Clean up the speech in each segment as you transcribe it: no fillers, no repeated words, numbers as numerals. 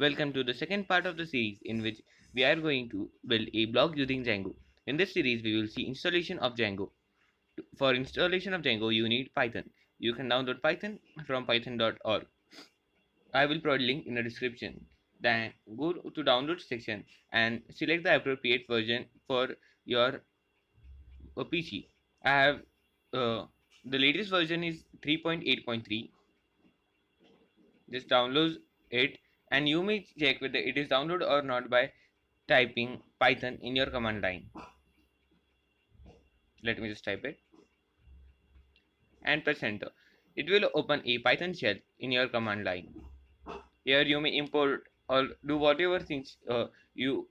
Welcome to the second part of the series in which we are going to build a blog using Django. In this series, we will see installation of Django. For installation of Django, you need Python. You can download Python from python.org. I will provide link in the description. Then go to download section and select the appropriate version for your PC. I have the latest version is 3.8.3. Just download it, and you may check whether it is downloaded or not by typing Python in your command line. Let me just type it and press enter. It will open a Python shell in your command line. Here you may import or do whatever things you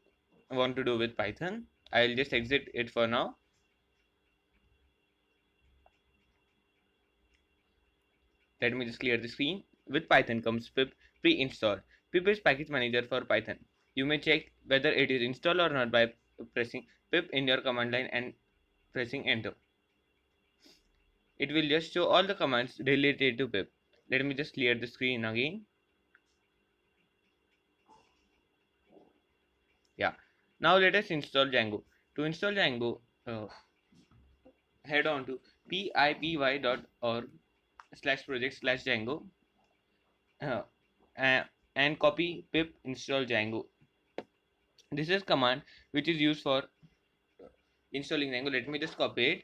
want to do with Python. I'll just exit it for now. Let me just clear the screen. With Python comes pip pre-install. Pip is package manager for Python. You may check whether it is installed or not by pressing pip in your command line and pressing enter. It will just show all the commands related to pip. Let me just clear the screen again. Yeah. Now let us install Django. To install Django, head on to pipy.org/project/Django uh, and copy pip install Django. This is command which is used for installing Django. Let me just copy it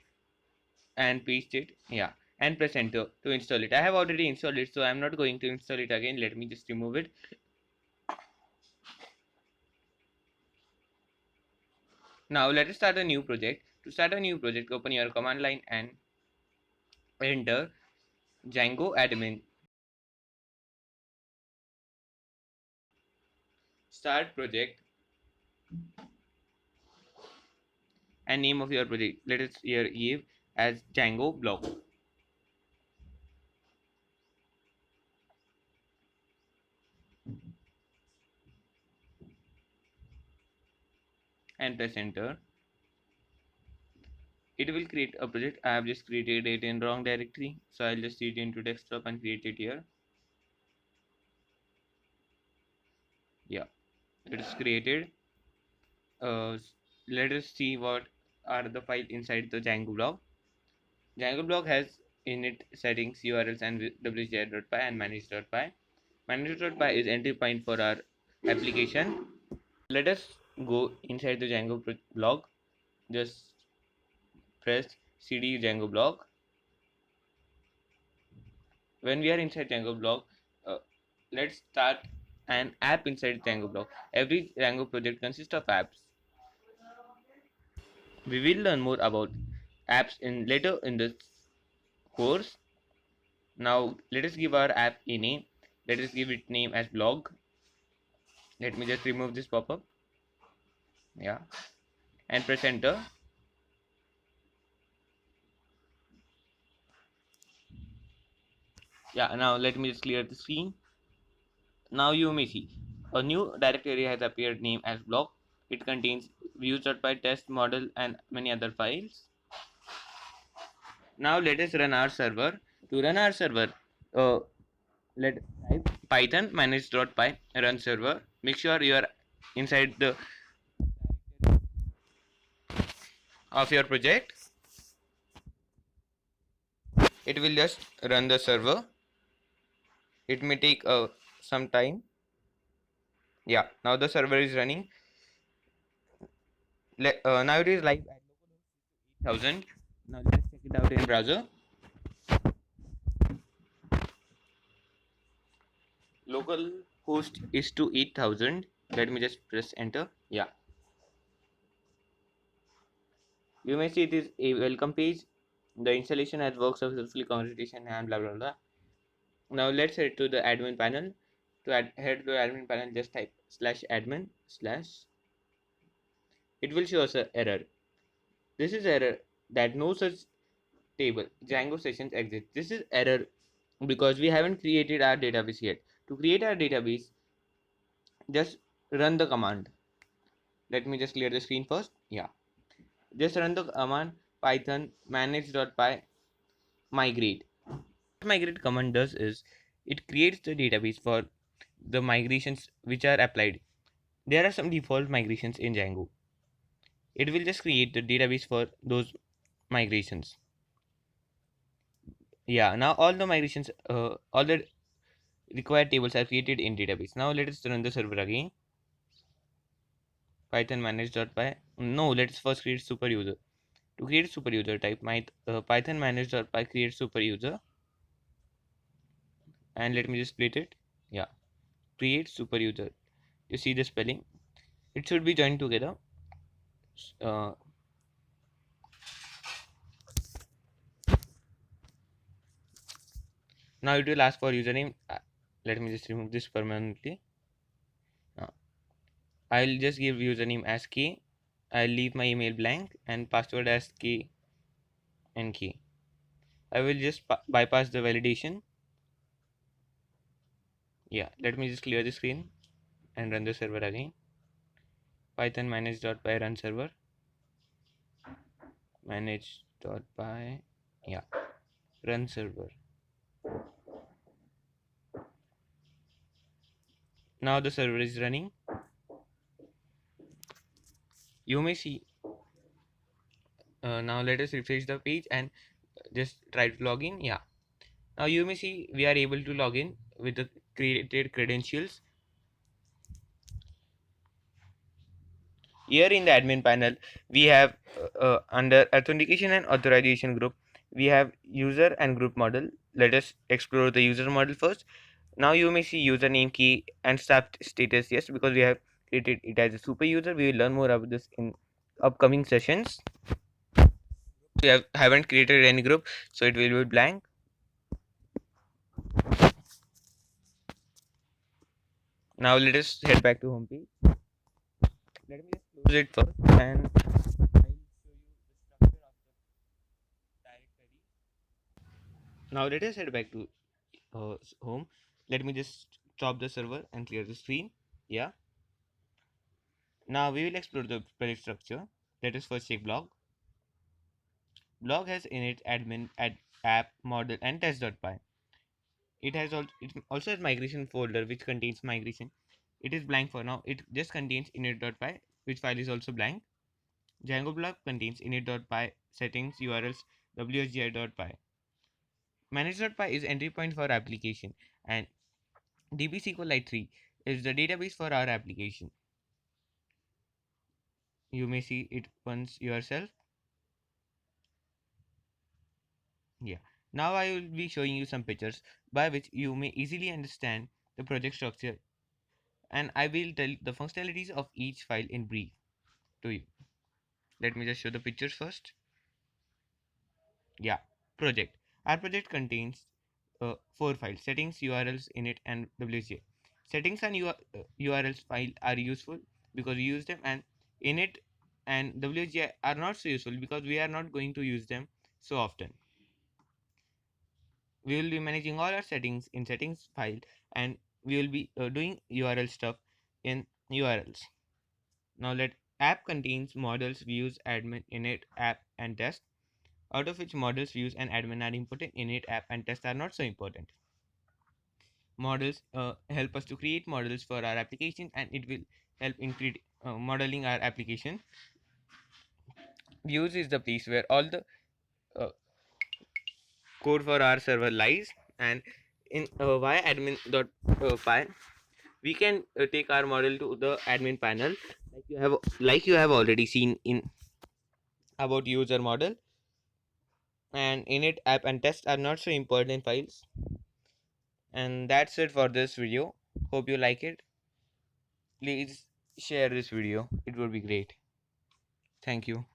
and paste it. Yeah, and press enter to install it. I have already installed it, so I'm not going to install it again. Let me just remove it. Now let us start a new project. To start a new project, open your command line and enter Django admin. Start project and name of your project. Let us here give as Django blog. And press enter. It will create a project. I have just created it in wrong directory, so I'll just see it into desktop and create it here. Yeah, it is created. Let us see what are the files inside the Django blog. Django blog has init settings, URLs, and wgi.py and manage.py. Manage.py is entry point for our application. Let us go inside the Django blog. Just press cd Django blog. When we are inside Django blog, let's start an app inside Django blog. Every Django project consists of apps. We will learn more about apps in later in this course. Now let us give our app a name. Let us give it name as blog. Let me just remove this pop-up. Yeah, and press enter. Yeah, now let me just clear the screen. Now you may see a new directory has appeared named as blog. It contains views.py, test model, and many other files. Now let us run our server. To run our server, let type python manage.py run server. Make sure you are inside the of your project. It will just run the server. It may take some time. Yeah, now the server is running. Now it is live at 8000. Now let's check it out in browser. Local host is to 8000. Let me just press enter. Yeah, you may see it is a welcome page. The installation has worked successfully. Congratulations and blah blah blah. Now let's head to the admin panel. To head to the admin panel, just type /admin/ it will show us an error. This is error that no such table Django sessions exist. This is error because we haven't created our database yet. To create our database, just run the command. Let me just clear the screen first. Yeah, just run the command python manage.py migrate. What migrate command does is it creates the database for the migrations which are applied. There are some default migrations in Django. It will just create the database for those migrations. Yeah, now all the migrations, all the required tables are created in database. Now let us run the server again. Python manage.py. No, let's first create super user. To create super user, type my Python manage.py create super user, and let me just split it. Yeah, create super user. You see the spelling? It should be joined together. Uh, Now it will ask for username. Let me just remove this permanently. Uh, I'll just give username as K. I'll leave my email blank and password as K and K. I will just bypass the validation. Yeah, let me just clear the screen and run the server again. Python manage.py run server. Manage.py. Yeah, run server. Now the server is running. You may see. Now let us refresh the page and just try to log in. Yeah. Now you may see we are able to log in with the created credentials. Here in the admin panel, we have under authentication and authorization group, we have user and group model. Let us explore the user model first. Now you may see username, key, and status. Yes, because we have created it as a super user. We will learn more about this in upcoming sessions. We haven't created any group, so it will be blank. Now let us head back to home page. Let me just close it first and I'll show you the structure of the directory. Now let us head back to home. Let me just stop the server and clear the screen. Yeah. Now we will explore the project structure. Let us first check blog. Blog has in it admin, app, model, and test.py. It also has migration folder which contains migration. It is blank for now. It just contains init.py, which file is also blank. Django blog contains init.py, settings, URLs, wsgi.py. Manage.py is entry point for application, and DB SQLite 3 is the database for our application. You may see it once yourself. Yeah. Now I will be showing you some pictures by which you may easily understand the project structure, and I will tell the functionalities of each file in brief to you. Let me just show the pictures first. Yeah. Project. Our project contains four files: settings, URLs, init, and WGA. Settings and URLs file are useful because we use them, and init and WGA are not so useful because we are not going to use them so often. We will be managing all our settings in settings file, and we will be doing URL stuff in URLs. Now let app contains models, views, admin, init, app, and test, out of which models, views, and admin are important. Init, app, and test are not so important. Models help us to create models for our application, and it will help in modeling our application. Views is the place where all the uh, code for our server lies, and in via admin.py we can take our model to the admin panel, like you have already seen in about user model. And init, app, and test are not so important files. And that's it for this video. Hope you like it. Please share this video, it would be great. Thank you.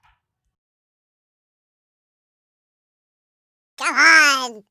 Come on!